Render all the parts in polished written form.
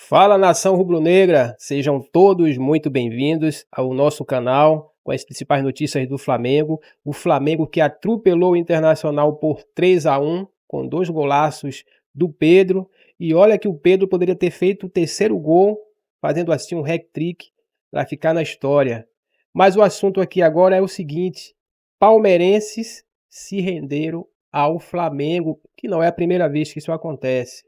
Fala, nação rubro-negra, sejam todos muito bem-vindos ao nosso canal com as principais notícias do Flamengo. O Flamengo que atropelou o Internacional por 3-1 com 2 golaços do Pedro. E olha que o Pedro poderia ter feito o terceiro gol, fazendo assim um hat-trick para ficar na história. Mas o assunto aqui agora é o seguinte: palmeirenses se renderam ao Flamengo, que não é a primeira vez que isso acontece.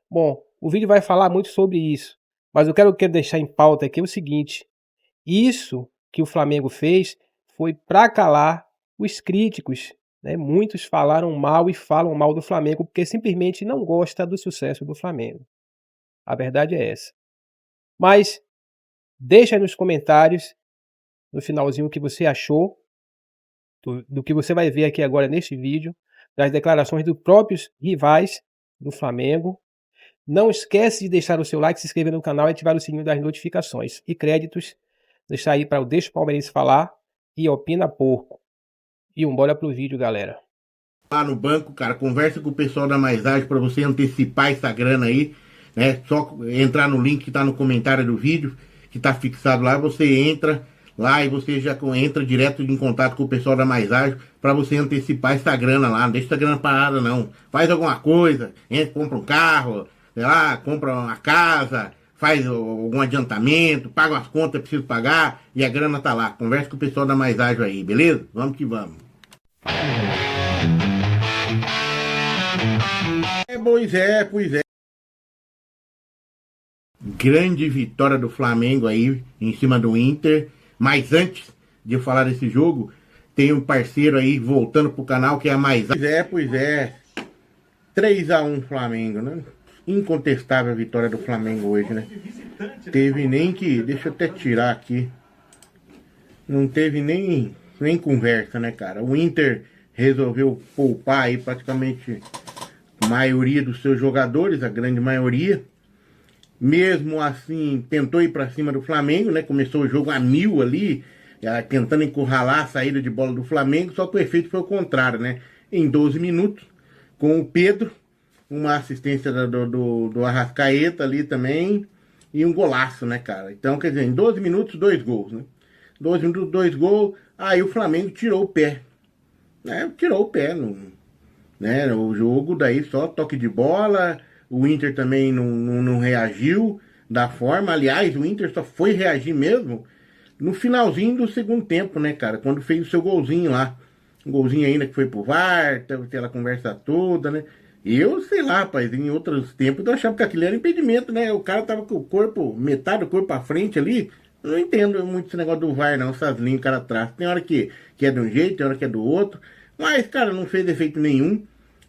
Bom, o vídeo vai falar muito sobre isso, mas eu quero deixar em pauta aqui o seguinte: isso que o Flamengo fez foi para calar os críticos, né? Muitos falaram mal e falam mal do Flamengo porque simplesmente não gosta do sucesso do Flamengo. A verdade é essa. Mas deixa aí nos comentários, no finalzinho, o que você achou do que você vai ver aqui agora neste vídeo, das declarações dos próprios rivais do Flamengo. Não esquece de deixar o seu like, se inscrever no canal e ativar o sininho das notificações. E créditos, deixar aí para o Deixa o Palmeirense falar e opina pouco. E bora pro vídeo, galera. Lá no banco, cara, conversa com o pessoal da Mais Ágil para você antecipar essa grana aí, né? Só entrar no link que tá no comentário do vídeo, que tá fixado lá, você entra lá e você já entra direto em contato com o pessoal da Mais Ágil para você antecipar essa grana lá. Não deixa essa grana parada não. Faz alguma coisa, entra, compra um carro, sei lá, compra uma casa, faz algum adiantamento, paga as contas que precisa pagar e a grana tá lá. Conversa com o pessoal da Mais Ágil aí, beleza? Vamos que vamos. Pois é. Grande vitória do Flamengo aí em cima do Inter. Mas antes de eu falar desse jogo, tem um parceiro aí voltando pro canal que é a Mais. Pois é. 3-1 Flamengo, né? Incontestável a vitória do Flamengo hoje, né? Teve nem que. Deixa eu até tirar aqui. Não teve nem conversa, né, cara? O Inter resolveu poupar aí praticamente a maioria dos seus jogadores, a grande maioria. Mesmo assim, tentou ir para cima do Flamengo, né? Começou o jogo a 1000 ali, tentando encurralar a saída de bola do Flamengo, só que o efeito foi o contrário, né? Em 12 minutos, com o Pedro, uma assistência do Arrascaeta ali também, e um golaço, né, cara? Então, quer dizer, em 12 minutos, 2 gols, né? 12 minutos, 2 gols, aí o Flamengo tirou o pé, né? Tirou o pé, né? O jogo daí só toque de bola. O Inter também não reagiu da forma. Aliás, o Inter só foi reagir mesmo no finalzinho do segundo tempo, né, cara? Quando fez o seu golzinho lá. Um golzinho ainda que foi pro VAR, teve aquela conversa toda, né? Eu, sei lá, rapaz, em outros tempos eu achava que aquilo era impedimento, né? O cara tava com o corpo, metade do corpo à frente ali. Eu não entendo muito esse negócio do VAR, não, essas linhas o cara atrás. Tem hora que é de um jeito, tem hora que é do outro. Mas, cara, não fez efeito nenhum.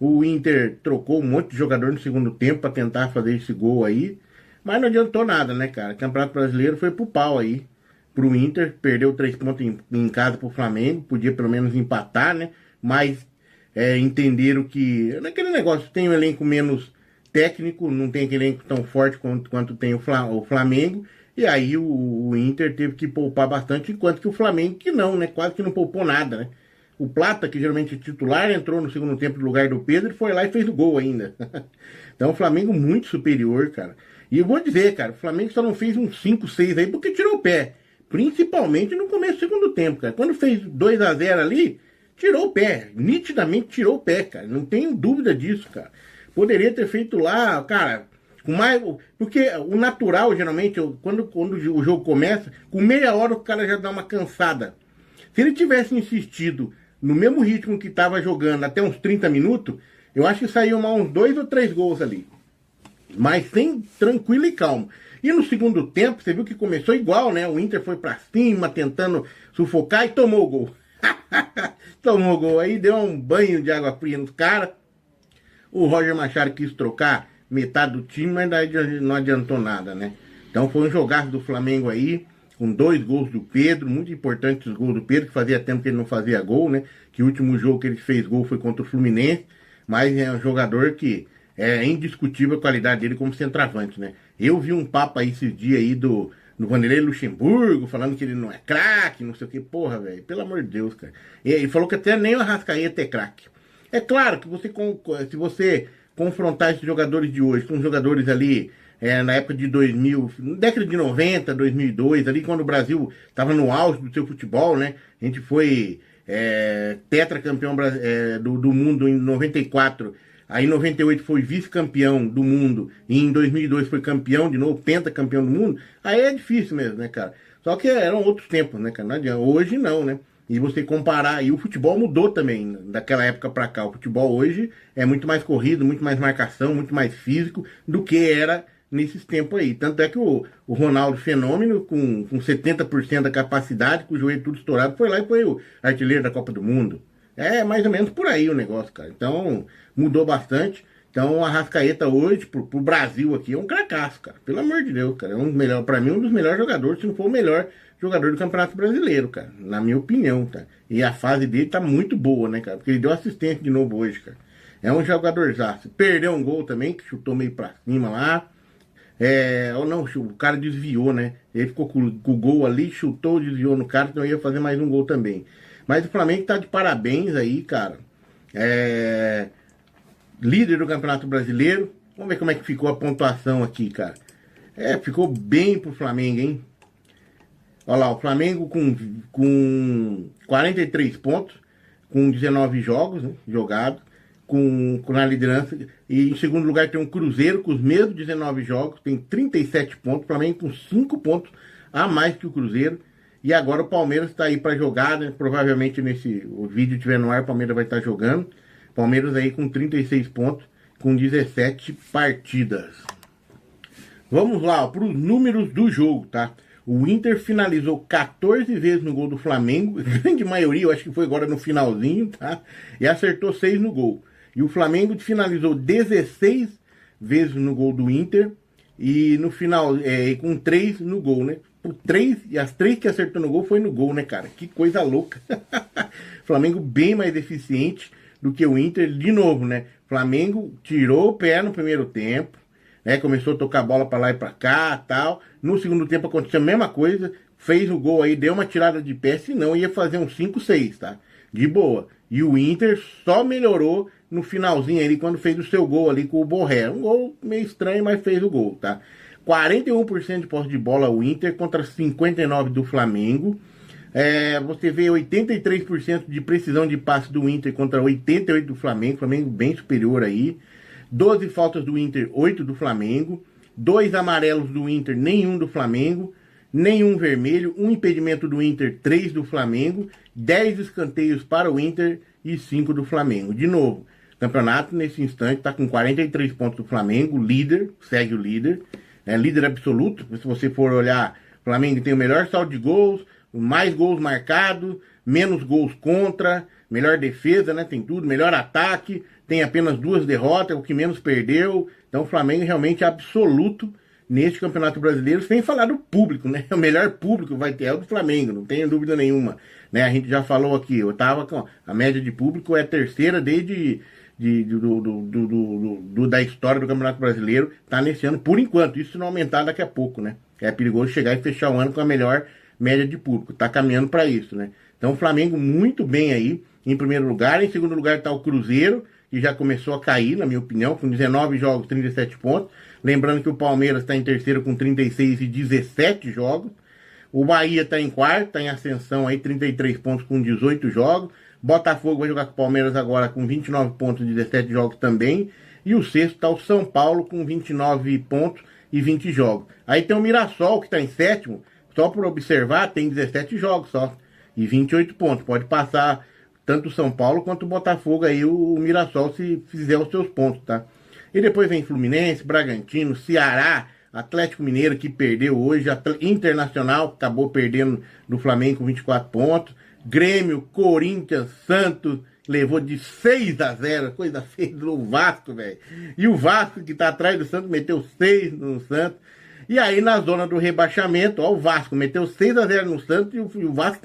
O Inter trocou um monte de jogador no segundo tempo para tentar fazer esse gol aí. Mas não adiantou nada, né, cara? O Campeonato Brasileiro foi pro pau aí. Pro Inter, perdeu 3 pontos em casa pro Flamengo. Podia pelo menos empatar, né? Mas entenderam que... Naquele negócio, tem um elenco menos técnico, não tem aquele elenco tão forte quanto tem o Flamengo. E aí o Inter teve que poupar bastante, enquanto que o Flamengo que não, né? Quase que não poupou nada, né? O Plata, que geralmente é titular, entrou no segundo tempo no lugar do Pedro e foi lá e fez o gol ainda. Então o Flamengo muito superior, cara. E eu vou dizer, cara, o Flamengo só não fez uns 5, 6 aí porque tirou o pé. Principalmente no começo do segundo tempo, cara. Quando fez 2-0 ali, tirou o pé. Nitidamente tirou o pé, cara. Não tenho dúvida disso, cara. Poderia ter feito lá, cara, com mais... Porque o natural, geralmente, quando o jogo começa, com meia hora o cara já dá uma cansada. Se ele tivesse insistido no mesmo ritmo que estava jogando até uns 30 minutos, eu acho que saiu mal uns 2 ou 3 gols ali. Mas sem tranquilo e calmo. E no segundo tempo, você viu que começou igual, né? O Inter foi pra cima, tentando sufocar e tomou o gol. Tomou o gol. Aí deu um banho de água fria nos caras. O Roger Machado quis trocar metade do time, mas daí não adiantou nada, né? Então foi um jogaço do Flamengo aí, com 2 gols do Pedro, muito importantes os gols do Pedro, que fazia tempo que ele não fazia gol, né? Que o último jogo que ele fez gol foi contra o Fluminense, mas é um jogador que é indiscutível a qualidade dele como centroavante, né? Eu vi um papo aí esses dias aí do Vanderlei Luxemburgo, falando que ele não é craque, não sei o que, porra, velho, pelo amor de Deus, cara. E ele falou que até nem o Arrascaeta é craque. É claro que se você confrontar esses jogadores de hoje com jogadores ali na época de 2000, década de 90, 2002, ali quando o Brasil estava no auge do seu futebol, né? A gente foi tetracampeão do mundo em 94, aí em 98 foi vice-campeão do mundo, e em 2002 foi campeão de novo, pentacampeão do mundo. Aí é difícil mesmo, né, cara? Só que eram outros tempos, né, cara? Não adianta. Hoje não, né? E você comparar, e o futebol mudou também, daquela época pra cá. O futebol hoje é muito mais corrido, muito mais marcação, muito mais físico do que era nesses tempos aí. Tanto é que o Ronaldo Fenômeno, com 70% da capacidade, com o joelho tudo estourado, foi lá e foi o artilheiro da Copa do Mundo. É mais ou menos por aí o negócio, cara. Então, mudou bastante. Então, o Arrascaeta hoje, pro Brasil aqui, é um cracaço, cara. Pelo amor de Deus, cara. É pra mim, um dos melhores jogadores, se não for o melhor jogador do Campeonato Brasileiro, cara. Na minha opinião, tá? E a fase dele tá muito boa, né, cara? Porque ele deu assistência de novo hoje, cara. É um jogadorzaço. Perdeu um gol também, que chutou meio pra cima lá. Ou não, o cara desviou, né? Ele ficou com o gol ali, chutou, desviou no cara, então ia fazer mais um gol também. Mas o Flamengo tá de parabéns aí, cara. Líder do Campeonato Brasileiro. Vamos ver como é que ficou a pontuação aqui, cara. Ficou bem pro Flamengo, hein? Olha lá, o Flamengo com 43 pontos, com 19 jogos, né, jogados, na liderança. E em segundo lugar tem um Cruzeiro com os mesmos 19 jogos, tem 37 pontos. O Flamengo com 5 pontos a mais que o Cruzeiro. E agora o Palmeiras está aí para jogar, né? Provavelmente o vídeo estiver no ar, o Palmeiras vai estar jogando. Palmeiras aí com 36 pontos, com 17 partidas. Vamos lá para os números do jogo, tá? O Inter finalizou 14 vezes no gol do Flamengo, grande maioria, eu acho que foi agora no finalzinho, tá? E acertou 6 no gol. E o Flamengo finalizou 16 vezes no gol do Inter, e no final, com 3 no gol, né? E as 3 que acertou no gol foi no gol, né, cara? Que coisa louca. Flamengo bem mais eficiente do que o Inter, de novo, né? Flamengo tirou o pé no primeiro tempo, começou a tocar a bola para lá e para cá, tal. No segundo tempo aconteceu a mesma coisa, fez o gol aí, deu uma tirada de pé, senão ia fazer um 5-6, tá? De boa. E o Inter só melhorou no finalzinho ali, quando fez o seu gol ali com o Borré. Um gol meio estranho, mas fez o gol, tá? 41% de posse de bola o Inter contra 59% do Flamengo. Você vê 83% de precisão de passe do Inter contra 88% do Flamengo. Flamengo bem superior aí. 12 faltas do Inter, 8 do Flamengo. 2 amarelos do Inter, nenhum do Flamengo. Nenhum vermelho. 1 impedimento do Inter, 3 do Flamengo. 10 escanteios para o Inter e 5 do Flamengo. De novo, o campeonato nesse instante está com 43 pontos do Flamengo. Líder, segue o líder. Líder absoluto. Se você for olhar, o Flamengo tem o melhor saldo de gols, mais gols marcados, menos gols contra, melhor defesa, né? Tem tudo, melhor ataque, tem apenas 2 derrotas, o que menos perdeu. Então o Flamengo realmente é absoluto neste Campeonato Brasileiro, sem falar do público, né? O melhor público vai ter é o do Flamengo, não tenho dúvida nenhuma. Né? A gente já falou aqui, a média de público é a terceira desde da história do Campeonato Brasileiro, tá nesse ano, por enquanto. Isso não aumentar daqui a pouco, né? É perigoso chegar e fechar o ano com a melhor média de público. Tá caminhando para isso, né? Então o Flamengo muito bem aí, em primeiro lugar. Em segundo lugar tá o Cruzeiro, que já começou a cair, na minha opinião, com 19 jogos, 37 pontos. Lembrando que o Palmeiras está em terceiro com 36 e 17 jogos. O Bahia está em quarto, está em ascensão aí, 33 pontos com 18 jogos. Botafogo vai jogar com o Palmeiras agora com 29 pontos e 17 jogos também. E o sexto está o São Paulo com 29 pontos e 20 jogos. Aí tem o Mirassol, que está em sétimo. Só por observar, tem 17 jogos só. E 28 pontos. Pode passar tanto o São Paulo quanto o Botafogo aí, o Mirassol, se fizer os seus pontos, tá? E depois vem Fluminense, Bragantino, Ceará, Atlético Mineiro, que perdeu hoje, Internacional, que acabou perdendo do Flamengo com 24 pontos. Grêmio, Corinthians, Santos, levou de 6-0, coisa feia do Vasco, velho. E o Vasco, que tá atrás do Santos, meteu 6 no Santos. E aí, na zona do rebaixamento, ó, o Vasco meteu 6-0 no Santos e o Vasco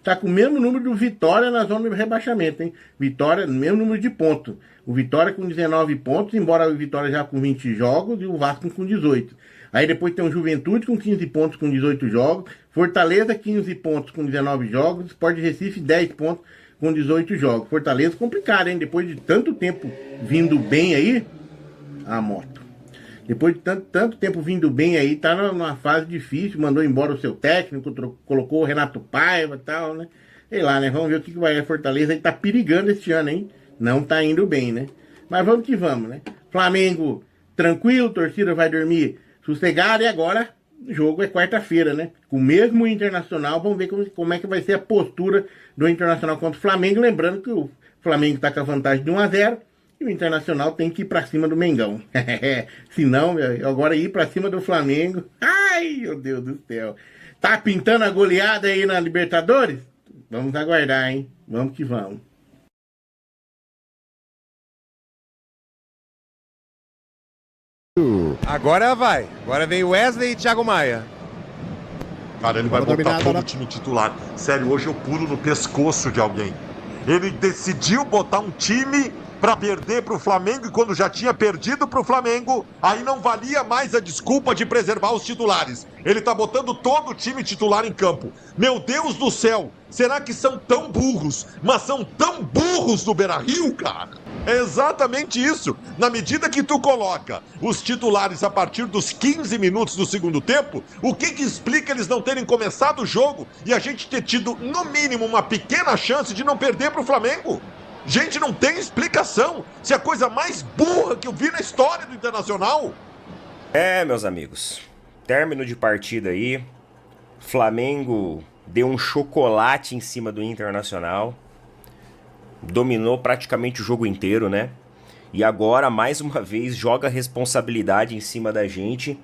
tá com o mesmo número do Vitória na zona do rebaixamento, hein? Vitória, mesmo número de pontos. O Vitória com 19 pontos, embora o Vitória já com 20 jogos e o Vasco com 18. Aí depois tem o Juventude com 15 pontos com 18 jogos. Fortaleza 15 pontos com 19 jogos. Sport Recife 10 pontos com 18 jogos. Fortaleza complicado, hein? Depois de tanto tempo vindo bem aí, a moto. Depois de tanto tempo vindo bem aí, tá numa fase difícil, mandou embora o seu técnico, colocou o Renato Paiva e tal, né? Sei lá, né? Vamos ver o que vai a Fortaleza. Ele tá perigando este ano, hein? Não tá indo bem, né? Mas vamos que vamos, né? Flamengo tranquilo, torcida vai dormir sossegada e agora o jogo é quarta-feira, né? Com o mesmo Internacional, vamos ver como é que vai ser a postura do Internacional contra o Flamengo. Lembrando que o Flamengo tá com a vantagem de 1-0 e o Internacional tem que ir pra cima do Mengão. Se não, agora ir pra cima do Flamengo. Ai, meu Deus do céu. Tá pintando a goleada aí na Libertadores? Vamos aguardar, hein? Vamos que vamos. Agora vai. Agora vem Wesley e Thiago Maia. Cara, ele vai botar todo o time titular. Sério, hoje eu pulo no pescoço de alguém. Ele decidiu botar um time para perder para o Flamengo e quando já tinha perdido para o Flamengo, aí não valia mais a desculpa de preservar os titulares. Ele tá botando todo o time titular em campo. Meu Deus do céu, será que são tão burros, mas são tão burros no Beira-Rio, cara? É exatamente isso. Na medida que tu coloca os titulares a partir dos 15 minutos do segundo tempo, o que explica eles não terem começado o jogo e a gente ter tido, no mínimo, uma pequena chance de não perder para o Flamengo? Gente, não tem explicação. Isso é a coisa mais burra que eu vi na história do Internacional. Meus amigos, término de partida aí. Flamengo deu um chocolate em cima do Internacional. Dominou praticamente o jogo inteiro, né? E agora, mais uma vez, joga a responsabilidade em cima da gente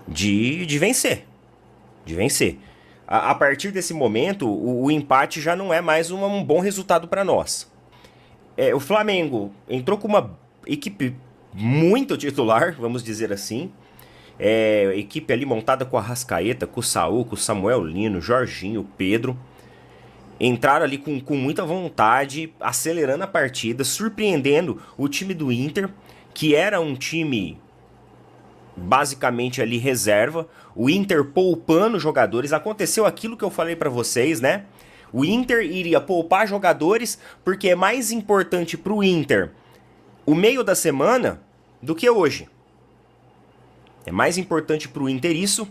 de vencer. De vencer. A partir desse momento, o empate já não é mais um bom resultado para nós. O Flamengo entrou com uma equipe muito titular, vamos dizer assim. Equipe ali montada com a Arrascaeta, com o Saúl, com o Samuel Lino, Jorginho, Pedro. Entraram ali com muita vontade, acelerando a partida, surpreendendo o time do Inter, que era um time basicamente ali reserva. O Inter poupando jogadores. Aconteceu aquilo que eu falei pra vocês, né? O Inter iria poupar jogadores porque é mais importante pro Inter o meio da semana do que hoje. É mais importante pro Inter isso.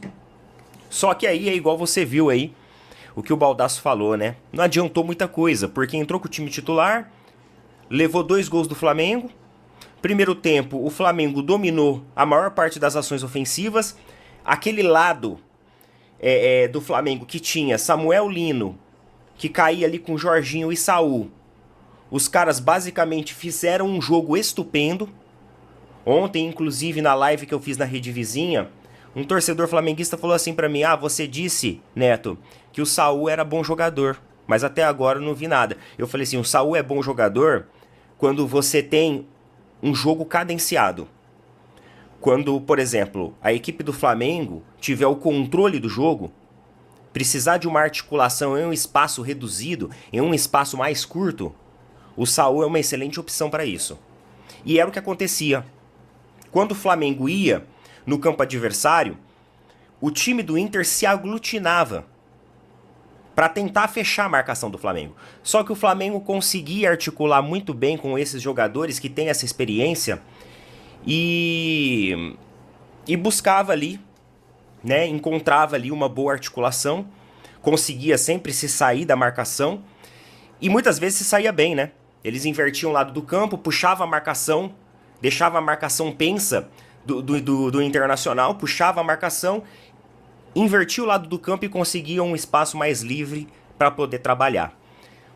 Só que aí é igual você viu aí o que o Baldasso falou, né? Não adiantou muita coisa, porque entrou com o time titular, levou 2 gols do Flamengo. Primeiro tempo, o Flamengo dominou a maior parte das ações ofensivas. Aquele lado do Flamengo que tinha Samuel Lino, que caía ali com Jorginho e Saúl. Os caras basicamente fizeram um jogo estupendo. Ontem, inclusive, na live que eu fiz na Rede Vizinha, um torcedor flamenguista falou assim pra mim: você disse, Neto, que o Saúl era bom jogador, mas até agora eu não vi nada. Eu falei assim, o Saúl é bom jogador quando você tem um jogo cadenciado. Quando, por exemplo, a equipe do Flamengo tiver o controle do jogo, precisar de uma articulação em um espaço reduzido, em um espaço mais curto, o Saúl é uma excelente opção para isso. E era o que acontecia. Quando o Flamengo ia no campo adversário, o time do Inter se aglutinava para tentar fechar a marcação do Flamengo. Só que o Flamengo conseguia articular muito bem com esses jogadores que têm essa experiência e buscava ali, né, encontrava ali uma boa articulação, conseguia sempre se sair da marcação e muitas vezes se saía bem, né? Eles invertiam o lado do campo, puxava a marcação, deixava a marcação pensa do Internacional, puxava a marcação, invertia o lado do campo e conseguia um espaço mais livre para poder trabalhar.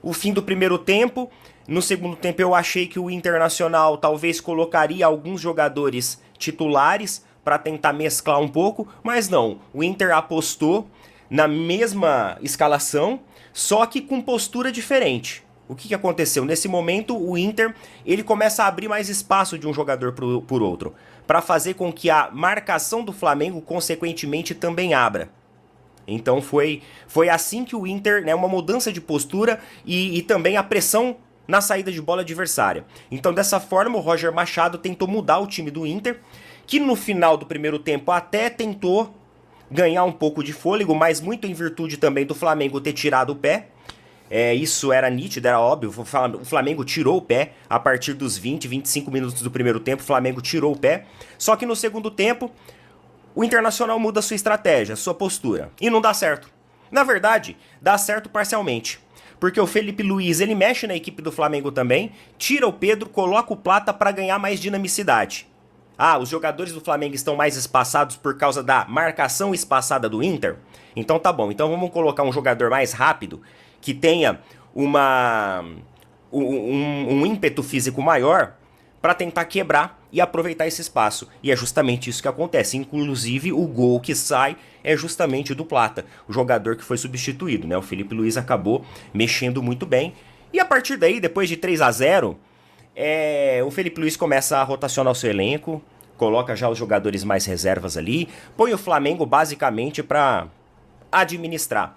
O fim do primeiro tempo, no segundo tempo eu achei que o Internacional talvez colocaria alguns jogadores titulares para tentar mesclar um pouco, mas não, o Inter apostou na mesma escalação, só que com postura diferente. O que aconteceu? Nesse momento, o Inter ele começa a abrir mais espaço de um jogador por outro, para fazer com que a marcação do Flamengo, consequentemente, também abra. Então foi assim que o Inter, né, uma mudança de postura e também a pressão na saída de bola adversária. Então dessa forma o Roger Machado tentou mudar o time do Inter, que no final do primeiro tempo até tentou ganhar um pouco de fôlego, mas muito em virtude também do Flamengo ter tirado o pé. Isso era nítido, era óbvio. O Flamengo tirou o pé a partir dos 20, 25 minutos do primeiro tempo. O Flamengo tirou o pé. Só que no segundo tempo, o Internacional muda sua estratégia, sua postura. E não dá certo. Na verdade, dá certo parcialmente. Porque o Felipe Luiz, ele mexe na equipe do Flamengo também, tira o Pedro, coloca o Plata para ganhar mais dinamicidade. Os jogadores do Flamengo estão mais espaçados por causa da marcação espaçada do Inter? Então tá bom, então vamos colocar um jogador mais rápido, que tenha um ímpeto físico maior, para tentar quebrar e aproveitar esse espaço. E é justamente isso que acontece. Inclusive, o gol que sai é justamente do Plata, o jogador que foi substituído, né? O Felipe Luiz acabou mexendo muito bem. E a partir daí, depois de 3-0, o Felipe Luiz começa a rotacionar o seu elenco, coloca já os jogadores mais reservas ali, põe o Flamengo basicamente para administrar.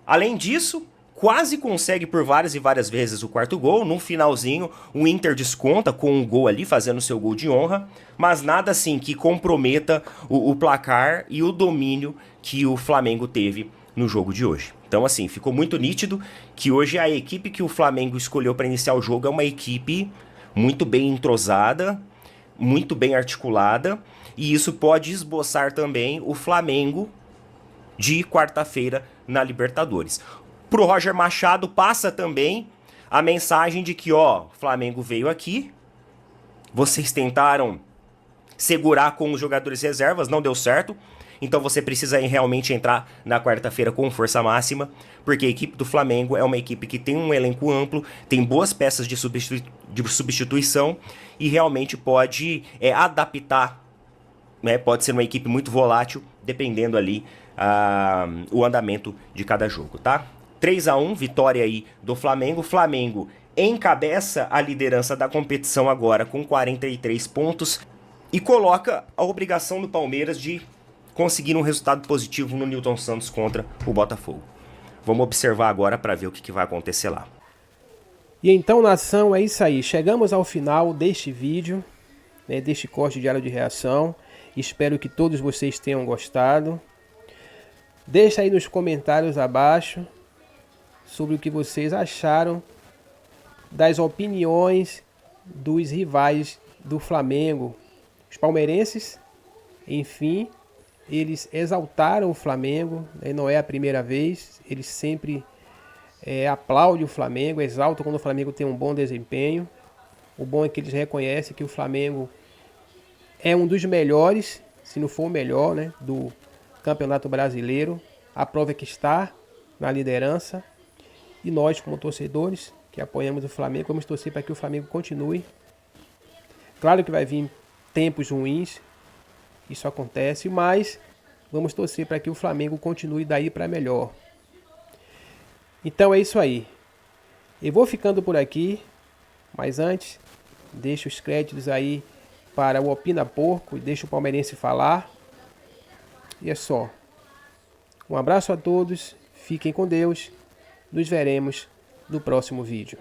Além disso, quase consegue por várias e várias vezes o quarto gol. No finalzinho, o Inter desconta com um gol ali, fazendo seu gol de honra, mas nada assim que comprometa o placar e o domínio que o Flamengo teve no jogo de hoje. Então, assim, ficou muito nítido que hoje a equipe que o Flamengo escolheu para iniciar o jogo é uma equipe muito bem entrosada, muito bem articulada, e isso pode esboçar também o Flamengo de quarta-feira na Libertadores. Pro Roger Machado passa também a mensagem de que, o Flamengo veio aqui, vocês tentaram segurar com os jogadores reservas, não deu certo, então você precisa realmente entrar na quarta-feira com força máxima, porque a equipe do Flamengo é uma equipe que tem um elenco amplo, tem boas peças de substituição e realmente pode adaptar, né? Pode ser uma equipe muito volátil, dependendo ali o andamento de cada jogo, tá? 3-1, vitória aí do Flamengo. O Flamengo encabeça a liderança da competição agora com 43 pontos e coloca a obrigação do Palmeiras de conseguir um resultado positivo no Newton Santos contra o Botafogo. Vamos observar agora para ver o que vai acontecer lá. E então, nação, é isso aí. Chegamos ao final deste vídeo, né, deste corte diário de reação. Espero que todos vocês tenham gostado. Deixa aí nos comentários abaixo sobre o que vocês acharam das opiniões dos rivais do Flamengo. Os palmeirenses, enfim, eles exaltaram o Flamengo, né? Não é a primeira vez, eles sempre aplaudem o Flamengo, exaltam quando o Flamengo tem um bom desempenho. O bom é que eles reconhecem que o Flamengo é um dos melhores, se não for o melhor, né, do Campeonato Brasileiro. A prova é que está na liderança. E nós, como torcedores, que apoiamos o Flamengo, vamos torcer para que o Flamengo continue. Claro que vai vir tempos ruins, isso acontece, mas vamos torcer para que o Flamengo continue daí para melhor. Então é isso aí. Eu vou ficando por aqui, mas antes, deixo os créditos aí para o Opina Porco e deixo o palmeirense falar. E é só. Um abraço a todos, fiquem com Deus. Nos veremos no próximo vídeo.